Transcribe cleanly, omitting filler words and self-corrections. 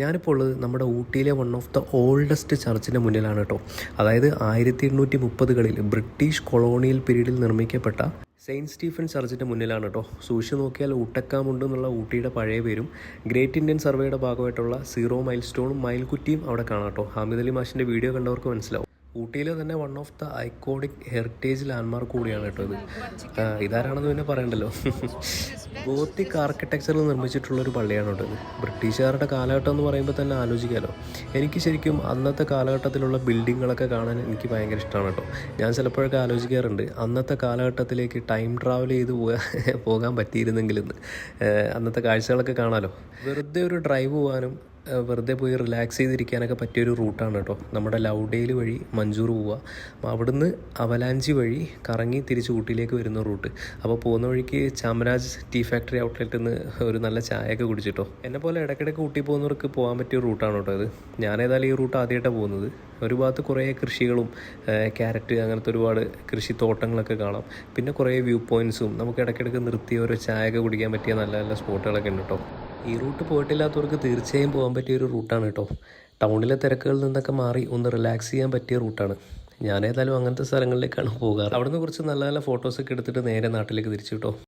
ഞാനിപ്പോൾ ഉള്ളത് നമ്മുടെ ഊട്ടിയിലെ വൺ ഓഫ് ദ ഓൾഡസ്റ്റ് ചർച്ചിൻ്റെ മുന്നിലാണ് കേട്ടോ. അതായത് 1830കളിൽ ബ്രിട്ടീഷ് കൊളോണിയൽ പീരീഡിൽ നിർമ്മിക്കപ്പെട്ട സെയിൻറ്റ് സ്റ്റീഫൻ ചർച്ചിൻ്റെ മുന്നിലാണ് കേട്ടോ. സൂക്ഷിച്ച് നോക്കിയാൽ ഊട്ടക്കാമുണ്ട് എന്നുള്ള ഊട്ടിയുടെ പഴയ പേരും ഗ്രേറ്റ് ഇന്ത്യൻ സർവേയുടെ ഭാഗമായിട്ടുള്ള 0 മൈൽ സ്റ്റോണും മയിൽക്കുറ്റിയും അവിടെ കാണാം കേട്ടോ. ഹാമിദ് അലി മാഷിൻ്റെ വീഡിയോ കണ്ടവർക്ക് മനസ്സിലാവും. ഊട്ടിയിലെ തന്നെ one of the iconic heritage landmark കൂടിയാണ് കേട്ടോ ഇത്. ഇതാരാണെന്ന് പിന്നെ പറയണ്ടല്ലോ. ഗോത്തിക് ആർക്കിടെക്ചറിൽ നിർമ്മിച്ചിട്ടുള്ളൊരു പള്ളിയാണ് കേട്ടോ ഇത്. ബ്രിട്ടീഷുകാരുടെ കാലഘട്ടം എന്ന് പറയുമ്പോൾ തന്നെ ആലോചിക്കാമല്ലോ. എനിക്ക് ശരിക്കും അന്നത്തെ കാലഘട്ടത്തിലുള്ള ബിൽഡിങ്ങുകളൊക്കെ കാണാൻ എനിക്ക് ഭയങ്കര ഇഷ്ടമാണ് കേട്ടോ. ഞാൻ ചിലപ്പോഴൊക്കെ ആലോചിക്കാറുണ്ട് അന്നത്തെ കാലഘട്ടത്തിലേക്ക് ടൈം ട്രാവൽ ചെയ്ത് പോകാൻ പറ്റിയിരുന്നെങ്കിലെന്ന്. അന്നത്തെ കാഴ്ചകളൊക്കെ കാണാമല്ലോ. വെറുതെ ഒരു ഡ്രൈവ് പോകാനും വെറുതെ പോയി റിലാക്സ് ചെയ്തിരിക്കാനൊക്കെ പറ്റിയൊരു റൂട്ടാണ് കേട്ടോ. നമ്മുടെ ലൗഡേൽ വഴി മഞ്ചൂർ പോവുക, അവിടുന്ന് അവലാഞ്ചി വഴി കറങ്ങി തിരിച്ച് ഊട്ടിയിലേക്ക് വരുന്ന റൂട്ട്. അപ്പോൾ പോകുന്ന വഴിക്ക് ചാമരാജ് ടീ ഫാക്ടറി ഔട്ട്ലെറ്റിൽ നിന്ന് ഒരു നല്ല ചായയൊക്കെ കുടിച്ചിട്ടോ. എന്നെപ്പോലെ ഇടയ്ക്കിടയ്ക്ക് ഊട്ടി പോകുന്നവർക്ക് പോകാൻ പറ്റിയ റൂട്ടാണ് കേട്ടോ ഇത്. ഞാനേതായാലും ഈ റൂട്ട് ആദ്യമായിട്ടാണ് പോകുന്നത്. ഒരു ഭാഗത്ത് കുറേ കൃഷികളും ക്യാരറ്റ് അങ്ങനത്തെ ഒരുപാട് കൃഷിത്തോട്ടങ്ങളൊക്കെ കാണാം. പിന്നെ കുറേ വ്യൂ പോയിൻറ്റ്സും നമുക്ക് ഇടയ്ക്കിടയ്ക്ക് നിർത്തി ഓരോ ചായയൊക്കെ കുടിക്കാൻ പറ്റിയ നല്ല നല്ല സ്പോട്ടുകളൊക്കെ ഉണ്ട് കേട്ടോ. ഈ റൂട്ട് പോയിട്ടില്ലാത്തവർക്ക് തീർച്ചയായും പോകാൻ പറ്റിയൊരു റൂട്ടാണ് കേട്ടോ. ടൗണിലെ തിരക്കുകളിൽ നിന്നൊക്കെ മാറി ഒന്ന് റിലാക്സ് ചെയ്യാൻ പറ്റിയ റൂട്ടാണ്. ഞാനേതായാലും അങ്ങനത്തെ സ്ഥലങ്ങളിലേക്കാണ് പോകാറ്. അവിടുന്ന് കുറച്ച് നല്ല നല്ല ഫോട്ടോസൊക്കെ എടുത്തിട്ട് നേരെ നാട്ടിലേക്ക് തിരിച്ചു കേട്ടോ.